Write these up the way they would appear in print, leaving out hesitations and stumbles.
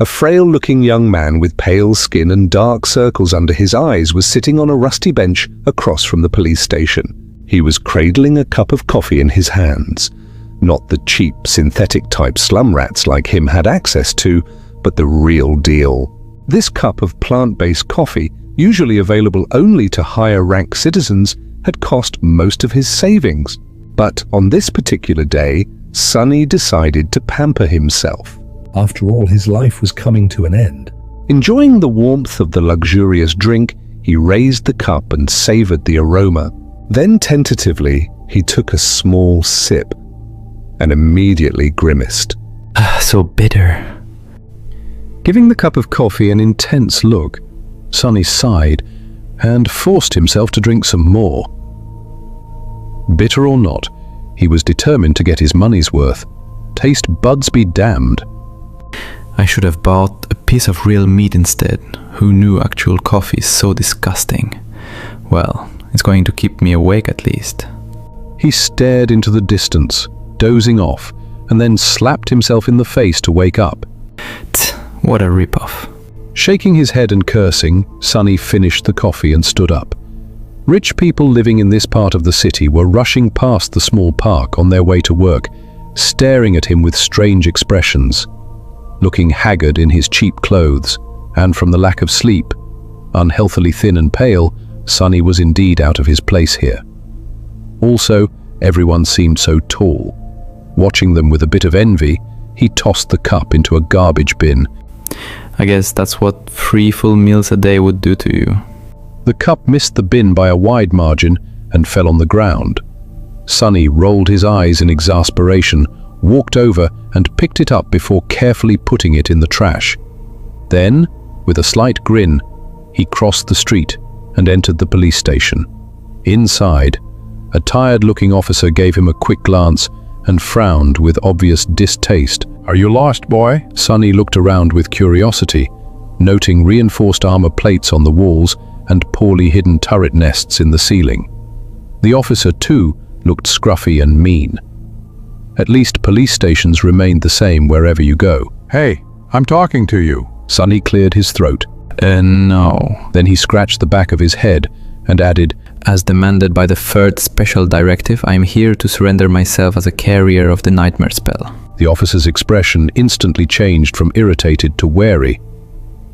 A frail-looking young man with pale skin and dark circles under his eyes was sitting on a rusty bench across from the police station. He was cradling a cup of coffee in his hands. Not the cheap, synthetic-type slum rats like him had access to, but the real deal. This cup of plant-based coffee, usually available only to higher-rank citizens, had cost most of his savings. But on this particular day, Sonny decided to pamper himself. After all, his life was coming to an end. Enjoying the warmth of the luxurious drink, he raised the cup and savored the aroma. Then tentatively, he took a small sip and immediately grimaced. So bitter. Giving the cup of coffee an intense look, Sonny sighed and forced himself to drink some more. Bitter or not, he was determined to get his money's worth. Taste buds be damned. I should have bought a piece of real meat instead. Who knew actual coffee is so disgusting? Well, it's going to keep me awake at least. He stared into the distance, dozing off, and then slapped himself in the face to wake up. What a ripoff. Shaking his head and cursing, Sonny finished the coffee and stood up. Rich people living in this part of the city were rushing past the small park on their way to work, staring at him with strange expressions. Looking haggard in his cheap clothes, and from the lack of sleep, unhealthily thin and pale, Sonny was indeed out of his place here. Also, everyone seemed so tall. Watching them with a bit of envy, he tossed the cup into a garbage bin. I guess that's what 3 full meals a day would do to you. The cup missed the bin by a wide margin and fell on the ground. Sonny rolled his eyes in exasperation, walked over and picked it up before carefully putting it in the trash. Then, with a slight grin, he crossed the street and entered the police station. Inside, a tired-looking officer gave him a quick glance and frowned with obvious distaste. "Are you lost, boy?" Sonny looked around with curiosity, noting reinforced armor plates on the walls and poorly hidden turret nests in the ceiling. The officer, too, looked scruffy and mean. At least police stations remained the same wherever you go. "Hey, I'm talking to you." Sonny cleared his throat. No. Then he scratched the back of his head and added, As demanded by the 3rd Special Directive, I am here to surrender myself as a carrier of the nightmare spell. The officer's expression instantly changed from irritated to wary.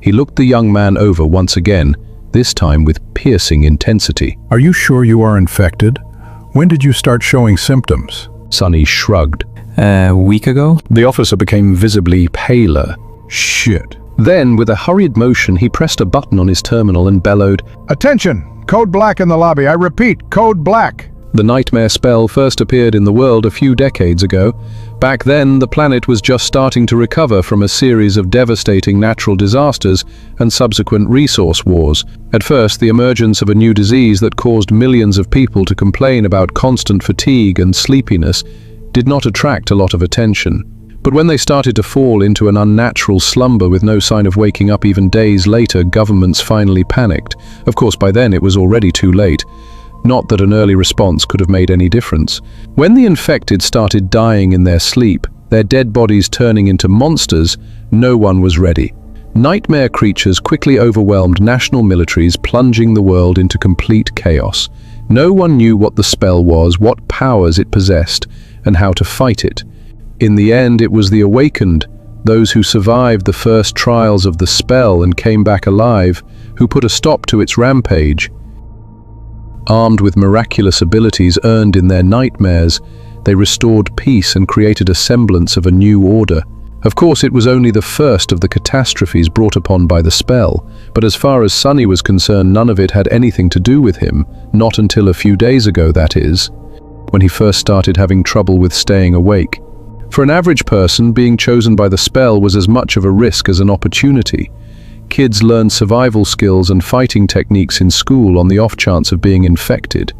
He looked the young man over once again, this time with piercing intensity. "Are you sure you are infected? When did you start showing symptoms?" Sonny shrugged. A week ago? The officer became visibly paler. "Shit." Then, with a hurried motion, he pressed a button on his terminal and bellowed, "Attention! Code black in the lobby. I repeat, code black." The nightmare spell first appeared in the world a few decades ago. Back then, the planet was just starting to recover from a series of devastating natural disasters and subsequent resource wars. At first, the emergence of a new disease that caused millions of people to complain about constant fatigue and sleepiness did not attract a lot of attention. But when they started to fall into an unnatural slumber with no sign of waking up even days later, governments finally panicked. Of course, by then it was already too late. Not that an early response could have made any difference. When the infected started dying in their sleep, their dead bodies turning into monsters, no one was ready. Nightmare creatures quickly overwhelmed national militaries, plunging the world into complete chaos. No one knew what the spell was, what powers it possessed, and how to fight it. In the end, it was the awakened, those who survived the first trials of the spell and came back alive, who put a stop to its rampage. Armed with miraculous abilities earned in their nightmares, they restored peace and created a semblance of a new order. Of course, it was only the first of the catastrophes brought upon by the spell, but as far as Sonny was concerned, none of it had anything to do with him, not until a few days ago, that is, when he first started having trouble with staying awake. For an average person, being chosen by the spell was as much of a risk as an opportunity. Kids learned survival skills and fighting techniques in school on the off chance of being infected.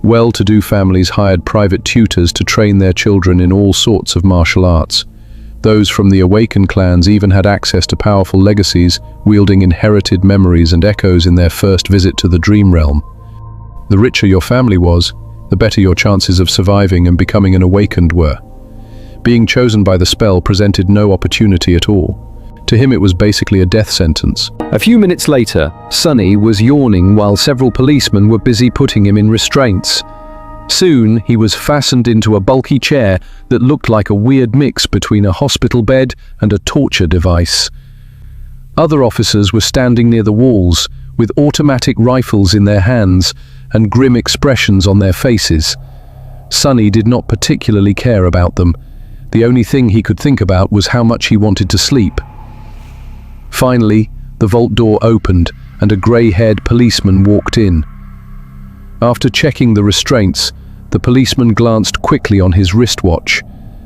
Well-to-do families hired private tutors to train their children in all sorts of martial arts. Those from the Awakened clans even had access to powerful legacies, wielding inherited memories and echoes in their first visit to the Dream Realm. The richer your family was, the better your chances of surviving and becoming an Awakened were. Being chosen by the spell presented no opportunity at all. To him, it was basically a death sentence. A few minutes later, Sonny was yawning while several policemen were busy putting him in restraints. Soon, he was fastened into a bulky chair that looked like a weird mix between a hospital bed and a torture device. Other officers were standing near the walls, with automatic rifles in their hands and grim expressions on their faces. Sonny did not particularly care about them. The only thing he could think about was how much he wanted to sleep. Finally, the vault door opened and a grey-haired policeman walked in. After checking the restraints, the policeman glanced quickly on his wristwatch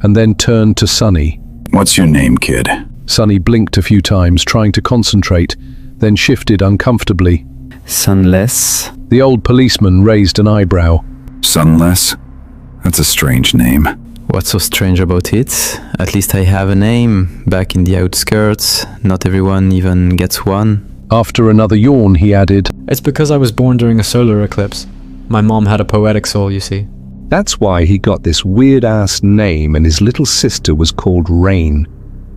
and then turned to Sonny. What's your name, kid? Sonny blinked a few times, trying to concentrate, then shifted uncomfortably. Sunless. The old policeman raised an eyebrow. Sunless? That's a strange name. What's so strange about it? At least I have a name. Back in the outskirts, not everyone even gets one. After another yawn, he added, It's because I was born during a solar eclipse. My mom had a poetic soul, you see. That's why he got this weird-ass name, and his little sister was called Rain,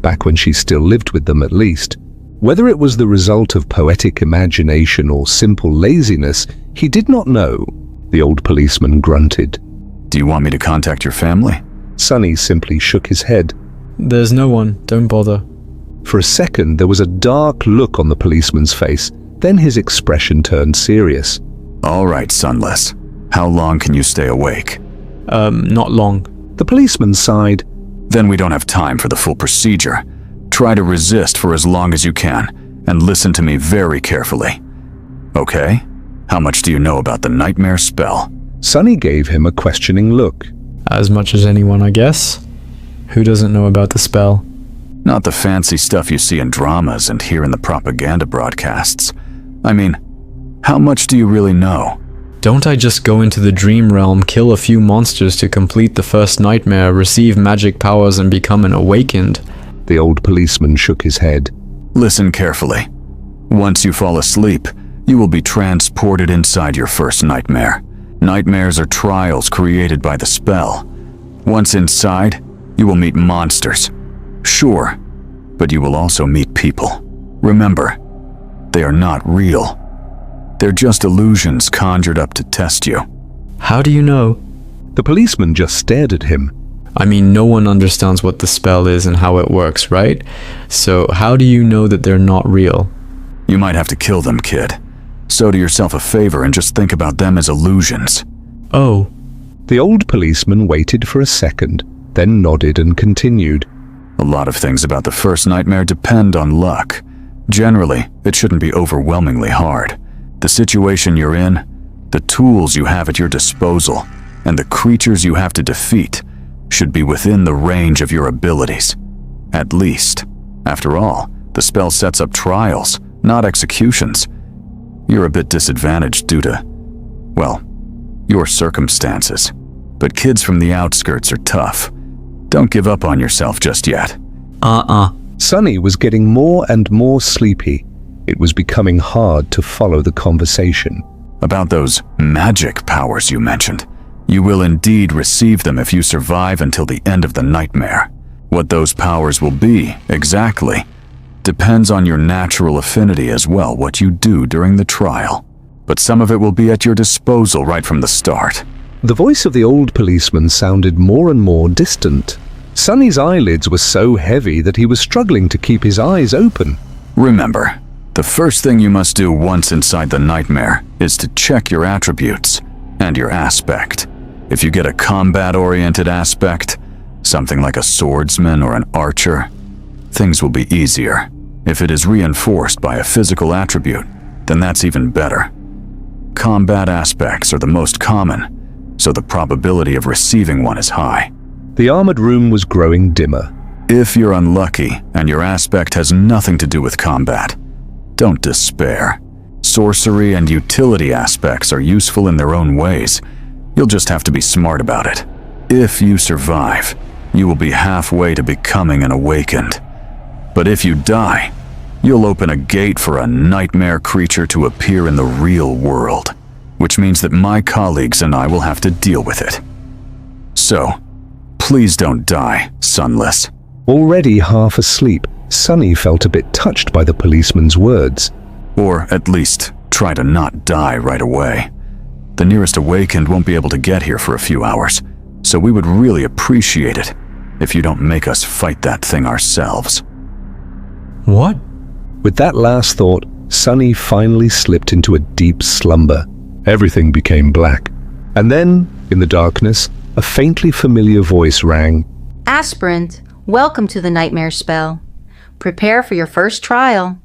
back when she still lived with them at least. Whether it was the result of poetic imagination or simple laziness, he did not know. The old policeman grunted. Do you want me to contact your family? Sonny simply shook his head. There's no one, don't bother. For a second, there was a dark look on the policeman's face. Then his expression turned serious. All right, Sunless. How long can you stay awake? Not long. The policeman sighed. Then we don't have time for the full procedure. Try to resist for as long as you can, and listen to me very carefully. Okay? How much do you know about the nightmare spell? Sonny gave him a questioning look. As much as anyone, I guess. Who doesn't know about the spell? Not the fancy stuff you see in dramas and hear in the propaganda broadcasts. I mean, how much do you really know? Don't I just go into the dream realm, kill a few monsters to complete the first nightmare, receive magic powers and become an awakened? The old policeman shook his head. Listen carefully. Once you fall asleep, you will be transported inside your first nightmare. Nightmares are trials created by the spell. Once inside, you will meet monsters. Sure, but you will also meet people. Remember, they are not real. They're just illusions conjured up to test you. How do you know? The policeman just stared at him. I mean, no one understands what the spell is and how it works, right? So how do you know that they're not real? You might have to kill them, kid. So do yourself a favor and just think about them as illusions. Oh. The old policeman waited for a second, then nodded and continued. A lot of things about the first nightmare depend on luck. Generally, it shouldn't be overwhelmingly hard. The situation you're in, the tools you have at your disposal, and the creatures you have to defeat should be within the range of your abilities. At least. After all, the spell sets up trials, not executions. You're a bit disadvantaged due to, well, your circumstances. But kids from the outskirts are tough. Don't give up on yourself just yet. Sonny was getting more and more sleepy. It was becoming hard to follow the conversation. About those magic powers you mentioned. You will indeed receive them if you survive until the end of the nightmare. What those powers will be, exactly, depends on your natural affinity as well, what you do during the trial. But some of it will be at your disposal right from the start. The voice of the old policeman sounded more and more distant. Sonny's eyelids were so heavy that he was struggling to keep his eyes open. Remember, the first thing you must do once inside the nightmare is to check your attributes and your aspect. If you get a combat-oriented aspect, something like a swordsman or an archer, things will be easier. If it is reinforced by a physical attribute, then that's even better. Combat aspects are the most common, so the probability of receiving one is high. The armored room was growing dimmer. If you're unlucky and your aspect has nothing to do with combat, don't despair. Sorcery and utility aspects are useful in their own ways. You'll just have to be smart about it. If you survive, you will be halfway to becoming an awakened. But if you die, you'll open a gate for a nightmare creature to appear in the real world, which means that my colleagues and I will have to deal with it. So, please don't die, Sunless. Already half asleep, Sunny felt a bit touched by the policeman's words. Or at least try to not die right away. The nearest awakened won't be able to get here for a few hours, so we would really appreciate it if you don't make us fight that thing ourselves. What? With that last thought, Sunny finally slipped into a deep slumber. Everything became black. And then, in the darkness, a faintly familiar voice rang. Aspirant, welcome to the nightmare spell. Prepare for your first trial.